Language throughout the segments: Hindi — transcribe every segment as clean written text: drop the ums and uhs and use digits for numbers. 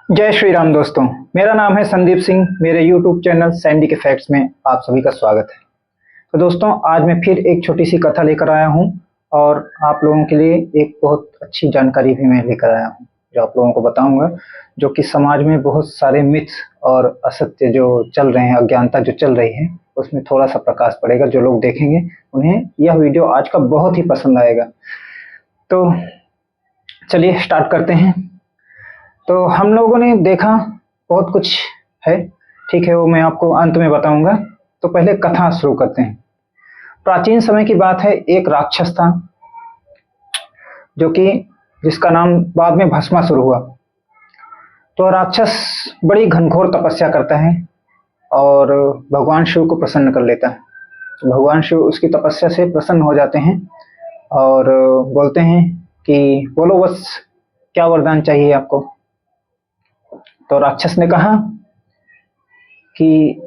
जय श्री राम दोस्तों। मेरा नाम है संदीप सिंह। मेरे YouTube चैनल सैंडी के फैक्ट्स में आप सभी का स्वागत है। तो दोस्तों, आज मैं फिर एक छोटी सी कथा लेकर आया हूं और आप लोगों के लिए एक बहुत अच्छी जानकारी भी मैं लेकर आया हूं जो आप लोगों को बताऊंगा, जो कि समाज में बहुत सारे मिथ्स और असत्य जो चल रहे हैं, अज्ञानता जो चल रही है, उसमें थोड़ा सा प्रकाश पड़ेगा। जो लोग देखेंगे उन्हें यह वीडियो आज का बहुत ही पसंद आएगा। तो चलिए स्टार्ट करते हैं। तो हम लोगों ने देखा बहुत कुछ है, ठीक है, वो मैं आपको अंत में बताऊंगा। तो पहले कथा शुरू करते हैं। प्राचीन समय की बात है, एक राक्षस था जो कि जिसका नाम बाद में भस्मासुर हुआ। तो राक्षस बड़ी घनघोर तपस्या करता है और भगवान शिव को प्रसन्न कर लेता है। तो भगवान शिव उसकी तपस्या से प्रसन्न हो जाते हैं और बोलते हैं कि बोलो बस, क्या वरदान चाहिए आपको। तो राक्षस ने कहा कि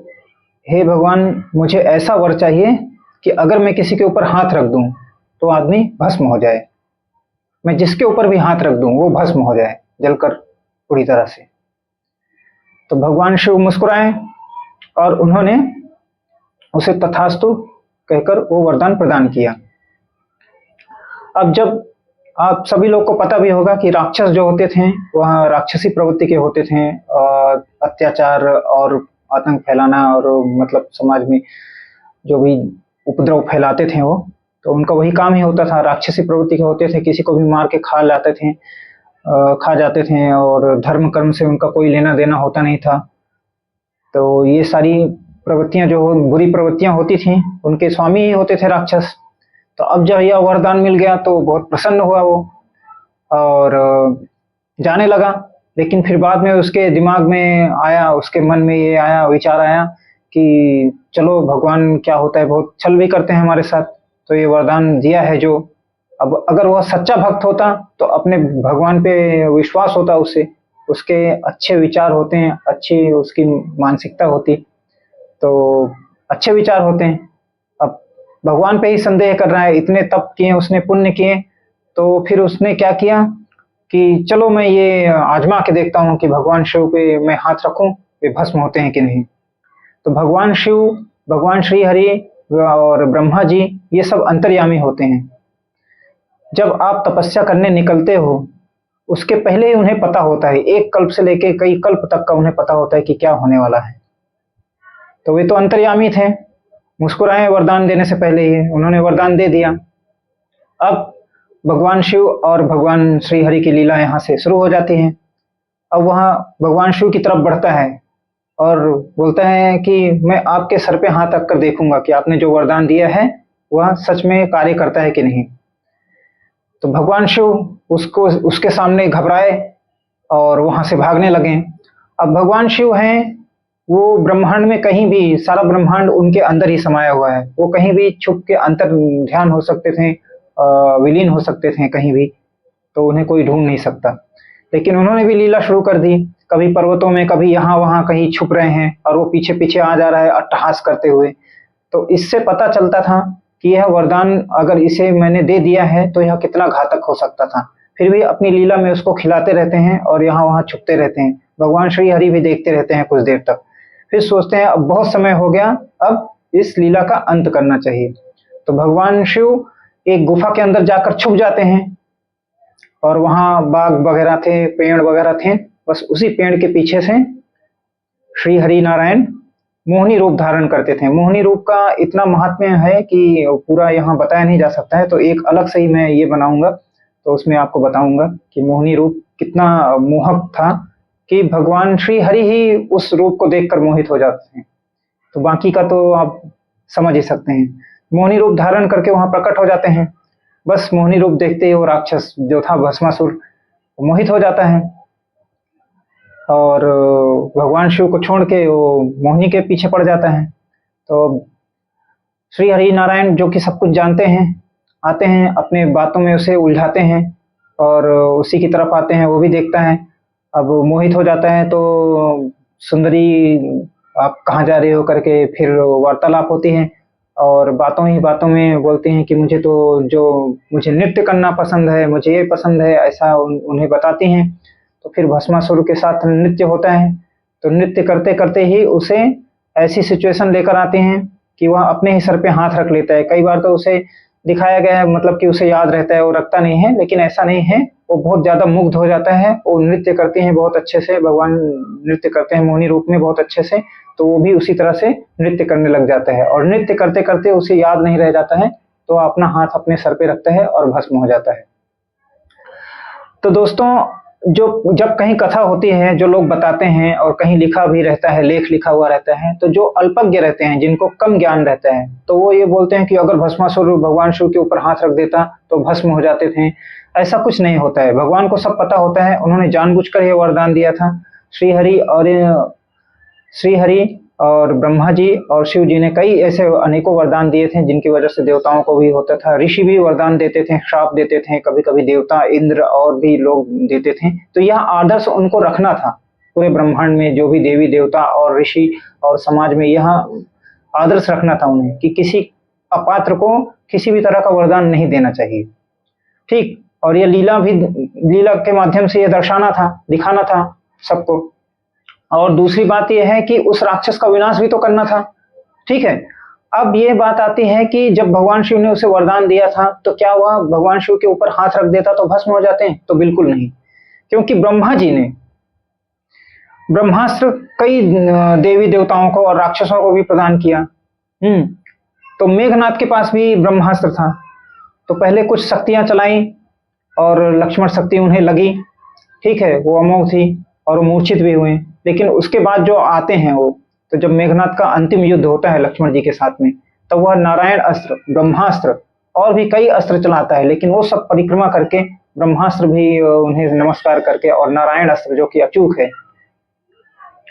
हे भगवान, मुझे ऐसा वर चाहिए कि अगर मैं किसी के ऊपर हाथ रख दूं तो आदमी भस्म हो जाए। मैं जिसके ऊपर भी हाथ रख दूं वो भस्म हो जाए, जलकर पूरी तरह से। तो भगवान शिव मुस्कुराए और उन्होंने उसे तथास्तु कहकर वो वरदान प्रदान किया। अब जब आप सभी लोग को पता भी होगा कि राक्षस जो होते थे वह राक्षसी प्रवृत्ति के होते थे, और अत्याचार और आतंक फैलाना और मतलब समाज में जो भी उपद्रव फैलाते थे वो, तो उनका वही काम ही होता था। राक्षसी प्रवृत्ति के होते थे, किसी को भी मार के खा जाते थे और धर्म कर्म से उनका कोई लेना देना होता नहीं था। तो ये सारी प्रवृत्तियां जो बुरी प्रवृत्तियां होती थी उनके स्वामी ही होते थे राक्षस। तो अब जब यह वरदान मिल गया तो बहुत प्रसन्न हुआ वो और जाने लगा। लेकिन फिर बाद में उसके दिमाग में आया, उसके मन में ये आया, विचार आया कि चलो भगवान क्या होता है, बहुत छल भी करते हैं हमारे साथ। तो ये वरदान दिया है जो, अब अगर वह सच्चा भक्त होता तो अपने भगवान पे विश्वास होता, उसे उसके अच्छे विचार होते हैं, अच्छी उसकी मानसिकता होती, तो अच्छे विचार होते हैं। अब भगवान पे ही संदेह कर रहा है, इतने तप किए उसने, पुण्य किए, तो फिर उसने क्या किया कि चलो मैं ये आजमा के देखता हूँ कि भगवान शिव पे मैं हाथ रखूं, वे भस्म होते हैं कि नहीं। तो भगवान शिव, भगवान श्री हरि और ब्रह्मा जी, ये सब अंतर्यामी होते हैं। जब आप तपस्या करने निकलते हो उसके पहले ही उन्हें पता होता है, एक कल्प से लेके कई कल्प तक का उन्हें पता होता है कि क्या होने वाला है। तो वे तो अंतर्यामी थे, मुस्कुराए वरदान देने से पहले ही उन्होंने वरदान दे दिया। अब भगवान शिव और भगवान श्री हरि की लीला यहाँ से शुरू हो जाती है। अब वहाँ भगवान शिव की तरफ बढ़ता है और बोलता है कि मैं आपके सर पे हाथ रख कर देखूंगा कि आपने जो वरदान दिया है वह सच में कार्य करता है कि नहीं। तो भगवान शिव उसको उसके सामने घबराए और वहां से भागने लगे। अब भगवान शिव हैं, वो ब्रह्मांड में कहीं भी, सारा ब्रह्मांड उनके अंदर ही समाया हुआ है। वो कहीं भी छुप के अंतर ध्यान हो सकते थे, विलीन हो सकते थे कहीं भी, तो उन्हें कोई ढूंढ नहीं सकता। लेकिन उन्होंने भी लीला शुरू कर दी, कभी पर्वतों में, कभी यहाँ वहां कहीं छुप रहे हैं और वो पीछे पीछे आ जा रहा है अट्टहास करते हुए। तो इससे पता चलता था कि यह वरदान अगर इसे मैंने दे दिया है तो यह कितना घातक हो सकता था। फिर भी अपनी लीला में उसको खिलाते रहते हैं और यहाँ वहां छुपते रहते हैं। भगवान श्री हरि भी देखते रहते हैं कुछ देर तक, फिर सोचते हैं अब बहुत समय हो गया, अब इस लीला का अंत करना चाहिए। तो भगवान शिव एक गुफा के अंदर जाकर छुप जाते हैं और वहां बाग वगैरह थे, पेड़ वगैरह थे, बस उसी पेड़ के पीछे से श्री हरि नारायण मोहिनी रूप धारण करते थे। मोहिनी रूप का इतना महात्म्य है कि पूरा यहाँ बताया नहीं जा सकता है, तो एक अलग से ही मैं ये बनाऊंगा, तो उसमें आपको बताऊंगा कि मोहिनी रूप कितना मोहक था कि भगवान श्री हरि ही उस रूप को देखकर मोहित हो जाते हैं। तो बाकी का तो आप समझ ही सकते हैं। मोहिनी रूप धारण करके वहां प्रकट हो जाते हैं। बस मोहिनी रूप देखते ही वो राक्षस जो था भस्मासुर मोहित हो जाता है और भगवान शिव को छोड़ के वो मोहिनी के पीछे पड़ जाता है। तो श्री हरि नारायण जो कि सब कुछ जानते हैं, आते हैं, अपने बातों में उसे उलझाते हैं और उसी की तरफ आते हैं। वो भी देखता है, अब मोहित हो जाता है। तो सुंदरी, आप कहाँ जा रहे हो करके फिर वार्तालाप होती है और बातों ही बातों में बोलते हैं कि मुझे तो जो मुझे नृत्य करना पसंद है, मुझे ये पसंद है, ऐसा उन्हें बताती हैं। तो फिर भस्मासुर के साथ नृत्य होता है। तो नृत्य करते करते ही उसे ऐसी सिचुएशन लेकर आते हैं कि वह अपने ही सर पे हाथ रख लेता है। कई बार तो उसे दिखाया गया है, मतलब कि उसे याद रहता है, वो रखता नहीं है, लेकिन ऐसा नहीं है, वो बहुत ज्यादा मुग्ध हो जाता है। वो नृत्य करते हैं बहुत अच्छे से, भगवान नृत्य करते हैं मोहिनी रूप में बहुत अच्छे से, तो वो भी उसी तरह से नृत्य करने लग जाता है। और नृत्य करते करते उसे याद नहीं रह जाता है, तो अपना हाथ अपने सर पे रखता है और भस्म हो जाता है। तो दोस्तों, जो जब कहीं कथा होती है, जो लोग बताते हैं, और कहीं लिखा भी रहता है, लेख लिखा हुआ रहता है, तो जो अल्पज्ञ रहते हैं, जिनको कम ज्ञान रहता है, तो वो ये बोलते हैं कि अगर भस्मासुर भगवान शिव के ऊपर हाथ रख देता तो भस्म हो जाते थे। ऐसा कुछ नहीं होता है, भगवान को सब पता होता है। उन्होंने जानबूझकर ये वरदान दिया था। श्रीहरि और श्रीहरि और ब्रह्मा जी और शिव जी ने कई ऐसे अनेकों वरदान दिए थे जिनकी वजह से देवताओं को भी होता था। ऋषि भी वरदान देते थे, श्राप देते थे, कभी कभी देवता इंद्र और भी लोग देते थे। तो यह आदर्श उनको रखना था पूरे ब्रह्मांड में, जो भी देवी देवता और ऋषि और समाज में, यह आदर्श रखना था उन्हें कि किसी अपात्र को किसी भी तरह का वरदान नहीं देना चाहिए। ठीक, और ये लीला के माध्यम से ये दर्शाना था, दिखाना था सबको। और दूसरी बात यह है कि उस राक्षस का विनाश भी तो करना था। ठीक है, अब ये बात आती है कि जब भगवान शिव ने उसे वरदान दिया था, तो क्या वह भगवान शिव के ऊपर हाथ रख देता तो भस्म हो जाते हैं? तो बिल्कुल नहीं, क्योंकि ब्रह्मा जी ने ब्रह्मास्त्र कई देवी देवताओं को और राक्षसों को भी प्रदान किया। तो मेघनाथ के पास भी ब्रह्मास्त्र था। तो पहले कुछ शक्तियां चलाई और लक्ष्मण शक्ति उन्हें लगी, ठीक है, वो अमोघ थी और वो मूर्छित भी हुए। लेकिन उसके बाद जो आते हैं वो, तो जब मेघनाथ का अंतिम युद्ध होता है लक्ष्मण जी के साथ में, तो वह नारायण अस्त्र, ब्रह्मास्त्र और भी कई अस्त्र चलाता है, लेकिन वो सब परिक्रमा करके, ब्रह्मास्त्र भी उन्हें नमस्कार करके, और नारायण अस्त्र जो कि अचूक है,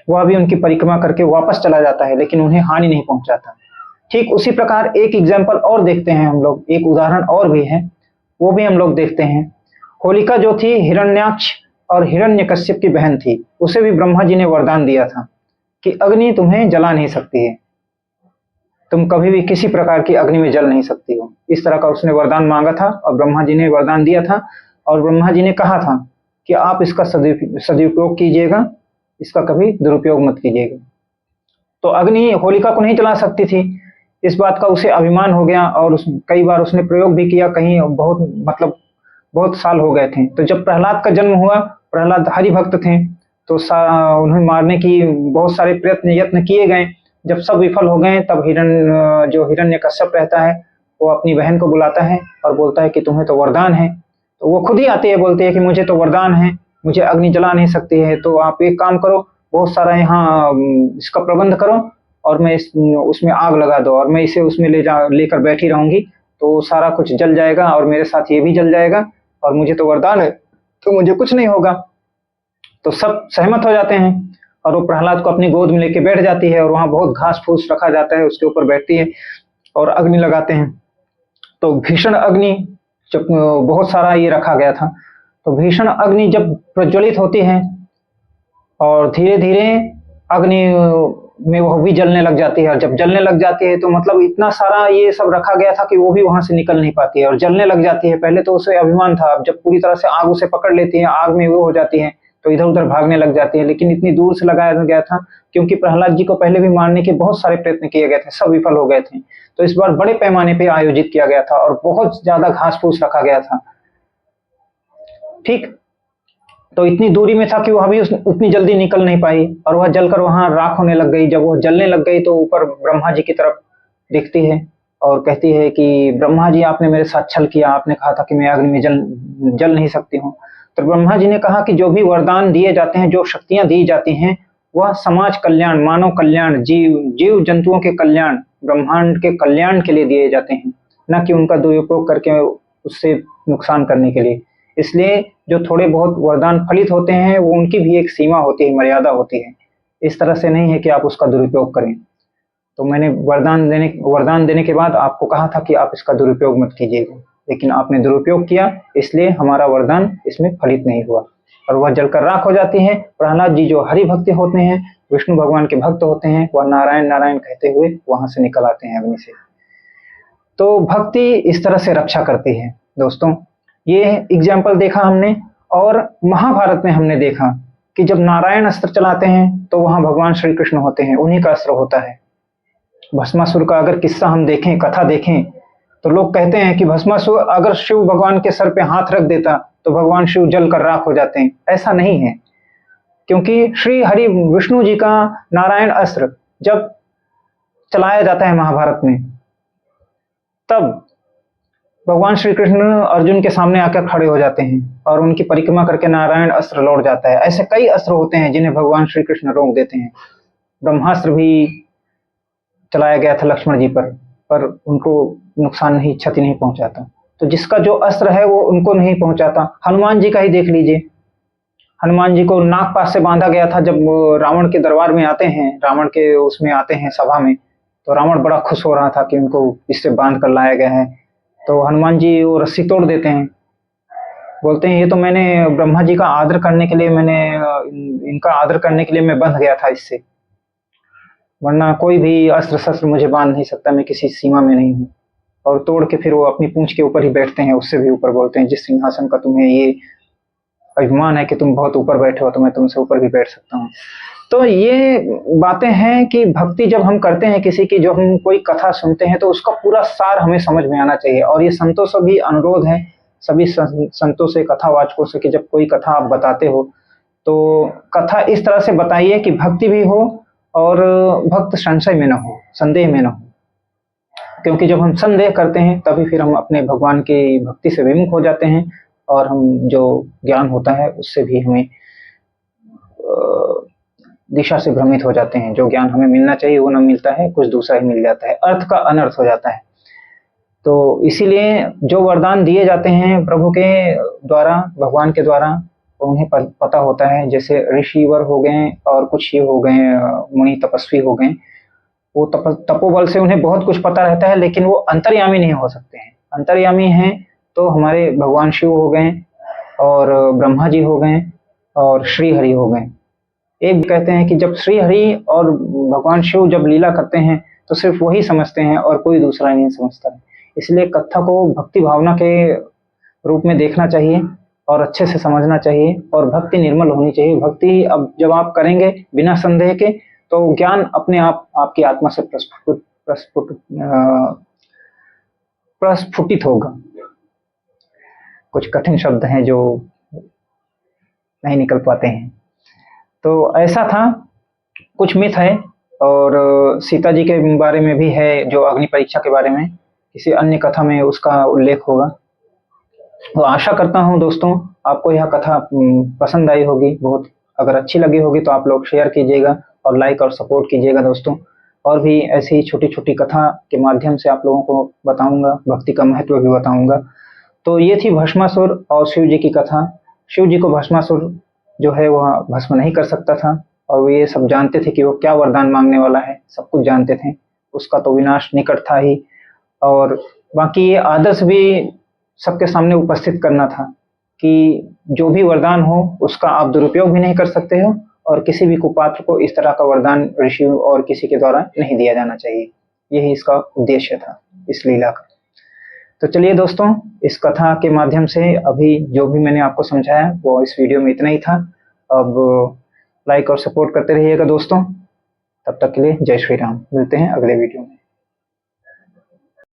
वह भी उनकी परिक्रमा करके वापस चला जाता है, लेकिन उन्हें हानि नहीं पहुंचाता। ठीक उसी प्रकार एक एग्जाम्पल और देखते हैं हम लोग, एक उदाहरण और भी है, वो भी हम लोग देखते हैं। होलिका जो थी हिरण्याक्ष और हिरण्यकश्यप की बहन थी, उसे भी ब्रह्मा जी ने वरदान दिया था कि अग्नि तुम्हें जला नहीं सकती है, तुम कभी भी किसी प्रकार की अग्नि में जल नहीं सकती हो। इस तरह का उसने वरदान मांगा था और ब्रह्मा जी ने वरदान दिया था। और ब्रह्मा जी ने कहा था कि आप इसका सदुपयोग कीजिएगा, इसका कभी दुरुपयोग मत कीजिएगा। तो अग्नि होलिका को नहीं जला सकती थी, इस बात का उसे अभिमान हो गया, और कई बार उसने प्रयोग भी किया, कहीं बहुत साल हो गए थे। तो जब प्रहलाद का जन्म हुआ, प्रहलाद हरि भक्त थे, तो उन्हें मारने की बहुत सारे यत्न किए गए। जब सब विफल हो गए, तब जो हिरण्यकश्यप रहता है, वो अपनी बहन को बुलाता है और बोलता है कि तुम्हें तो वरदान है। तो वो खुद ही आती है, बोलती है कि मुझे तो वरदान है, मुझे अग्नि जला नहीं सकती है, तो आप एक काम करो, बहुत सारा यहाँ इसका प्रबंध करो, और मैं उसमें आग लगा दो, और मैं इसे उसमें लेकर बैठी रहूंगी, तो सारा कुछ जल जाएगा और मेरे साथ ये भी जल जाएगा, और मुझे तो वरदान है, तो मुझे कुछ नहीं होगा। तो सब सहमत हो जाते हैं, और वो प्रहलाद को अपनी गोद में लेके बैठ जाती है, और वहां बहुत घास फूस रखा जाता है, उसके ऊपर बैठती है और अग्नि लगाते हैं। तो भीषण अग्नि, जब बहुत सारा ये रखा गया था, तो भीषण अग्नि जब प्रज्वलित होती है और धीरे धीरे अग्नि में वो भी जलने लग जाती है, और जब जलने लग जाती है तो मतलब इतना सारा ये सब रखा गया था कि वो भी वहां से निकल नहीं पाती है और जलने लग जाती है। पहले तो उसे अभिमान था, अब जब पूरी तरह से आग उसे पकड़ लेती है, आग में वो हो जाती है, तो इधर उधर भागने लग जाती है। लेकिन इतनी दूर से लगाया गया था, क्योंकि प्रहलाद जी को पहले भी मारने के बहुत सारे प्रयत्न किए गए थे, सब विफल हो गए थे। तो इस बार बड़े पैमाने पर आयोजित किया गया था और बहुत ज्यादा घास फूस रखा गया था। ठीक, तो इतनी दूरी में था कि वह भी उतनी जल्दी निकल नहीं पाई, और वह जलकर वहां राख होने लग गई। जब वो जलने लग गई, तो ऊपर ब्रह्मा जी की तरफ देखती है और कहती है कि ब्रह्मा जी, आपने मेरे साथ छल किया, आपने कहा था कि मैं अग्नि में जल नहीं सकती हूँ। तो ब्रह्मा जी ने कहा कि जो भी वरदान दिए जाते हैं, जो शक्तियां दी जाती हैं, वह समाज कल्याण, मानव कल्याण, जीव जंतुओं के कल्याण, ब्रह्मांड के कल्याण के लिए दिए जाते हैं, न कि उनका दुरुपयोग करके उससे नुकसान करने के लिए। इसलिए जो थोड़े बहुत वरदान फलित होते हैं, वो उनकी भी एक सीमा होती है, मर्यादा होती है। इस तरह से नहीं है कि आप उसका दुरुपयोग करें। तो मैंने वरदान देने के बाद आपको कहा था कि आप इसका दुरुपयोग मत कीजिएगा, लेकिन आपने दुरुपयोग किया, इसलिए हमारा वरदान इसमें फलित नहीं हुआ, और वह जलकर राख हो जाती है। प्रहलाद जी जो हरि भक्त होते हैं, विष्णु भगवान के भक्त होते हैं, वह नारायण नारायण कहते हुए वहां से निकल आते हैं अग्नि से। तो भक्ति इस तरह से रक्षा करती है। दोस्तों, ये एग्जाम्पल देखा हमने, और महाभारत में हमने देखा कि जब नारायण अस्त्र चलाते हैं तो वहां भगवान श्री कृष्ण होते हैं, उन्हीं का अस्त्र होता है। भस्मासुर का अगर किस्सा हम देखें, कथा देखें, तो लोग कहते हैं कि भस्मासुर अगर शिव भगवान के सर पे हाथ रख देता तो भगवान शिव जल कर राख हो जाते हैं। ऐसा नहीं है, क्योंकि श्री हरि विष्णु जी का नारायण अस्त्र जब चलाया जाता है महाभारत में, तब भगवान श्री कृष्ण अर्जुन के सामने आकर खड़े हो जाते हैं और उनकी परिक्रमा करके नारायण अस्त्र लौट जाता है। ऐसे कई अस्त्र होते हैं जिन्हें भगवान श्री कृष्ण रोक देते हैं। ब्रह्मास्त्र भी चलाया गया था लक्ष्मण जी पर उनको नुकसान नहीं, क्षति नहीं पहुंचाता। तो जिसका जो अस्त्र है वो उनको नहीं पहुंचाता। हनुमान जी का ही देख लीजिए, हनुमान जी को नागपाश से बांधा गया था। जब रावण के दरबार में आते हैं, रावण के उसमें आते हैं सभा में, तो रावण बड़ा खुश हो रहा था कि उनको इससे बांध कर लाया गया है। तो हनुमान जी वो रस्सी तोड़ देते हैं, बोलते हैं ये तो मैंने ब्रह्मा जी का आदर करने के लिए, इनका आदर करने के लिए मैं बंध गया था इससे, वरना कोई भी अस्त्र शस्त्र मुझे बांध नहीं सकता, मैं किसी सीमा में नहीं हूँ। और तोड़ के फिर वो अपनी पूंछ के ऊपर ही बैठते हैं, उससे भी ऊपर। बोलते हैं जिस सिंहासन का तुम्हें ये अभिमान है कि तुम बहुत ऊपर बैठे हो, तो मैं तुमसे ऊपर भी बैठ सकता हूँ। तो ये बातें हैं कि भक्ति जब हम करते हैं किसी की, जो हम कोई कथा सुनते हैं, तो उसका पूरा सार हमें समझ में आना चाहिए। और ये संतों से भी अनुरोध है, सभी संतों से, कथावाचकों से, कि जब कोई कथा आप बताते हो तो कथा इस तरह से बताइए कि भक्ति भी हो और भक्त संशय में न हो, संदेह में न हो। क्योंकि जब हम संदेह करते हैं तभी फिर हम अपने भगवान की भक्ति से विमुख हो जाते हैं और हम जो ज्ञान होता है उससे भी हमें दिशा से भ्रमित हो जाते हैं। जो ज्ञान हमें मिलना चाहिए वो न मिलता है, कुछ दूसरा ही मिल जाता है, अर्थ का अनर्थ हो जाता है। तो इसीलिए जो वरदान दिए जाते हैं प्रभु के द्वारा, भगवान के द्वारा, उन्हें पता होता है। जैसे ऋषिवर हो गए और कुछ ये हो गए मुनि तपस्वी हो गए, वो तपोबल से उन्हें बहुत कुछ पता रहता है, लेकिन वो अंतर्यामी नहीं हो सकते हैं। अंतर्यामी हैं तो हमारे भगवान शिव हो गए और ब्रह्मा जी हो गए और श्री हरि हो गए। एक कहते हैं कि जब श्री हरि और भगवान शिव जब लीला करते हैं तो सिर्फ वही समझते हैं और कोई दूसरा नहीं समझता है। इसलिए कथा को भक्ति भावना के रूप में देखना चाहिए और अच्छे से समझना चाहिए और भक्ति निर्मल होनी चाहिए। भक्ति अब जब आप करेंगे बिना संदेह के, तो ज्ञान अपने आप आपकी आत्मा से प्रस्फुटित होगा। कुछ कठिन शब्द हैं जो नहीं निकल पाते हैं। तो ऐसा था, कुछ मिथ है और सीता जी के बारे में भी है, जो अग्नि परीक्षा के बारे में किसी अन्य कथा में उसका उल्लेख होगा। तो आशा करता हूँ दोस्तों आपको यह कथा पसंद आई होगी बहुत। अगर अच्छी लगी होगी तो आप लोग शेयर कीजिएगा और लाइक और सपोर्ट कीजिएगा दोस्तों। और भी ऐसी छोटी छोटी कथा के माध्यम से आप लोगों को बताऊंगा, भक्ति का महत्व भी बताऊंगा। तो ये थी भस्मासुर और शिव जी की कथा। शिव जी को भस्मासुर जो है वह भस्म नहीं कर सकता था और वो ये सब जानते थे कि वो क्या वरदान मांगने वाला है, सब कुछ जानते थे। उसका तो विनाश निकट था ही, और बाकी ये आदर्श भी सबके सामने उपस्थित करना था कि जो भी वरदान हो उसका आप दुरुपयोग भी नहीं कर सकते हो और किसी भी कुपात्र को इस तरह का वरदान ऋषि और किसी के द्वारा नहीं दिया जाना चाहिए। यही इसका उद्देश्य था इस लीला का। तो चलिए दोस्तों, इस कथा के माध्यम से अभी जो भी मैंने आपको समझाया वो इस वीडियो में इतना ही था। अब लाइक और सपोर्ट करते रहिएगा दोस्तों। तब तक के लिए जय श्री राम। मिलते हैं अगले वीडियो में।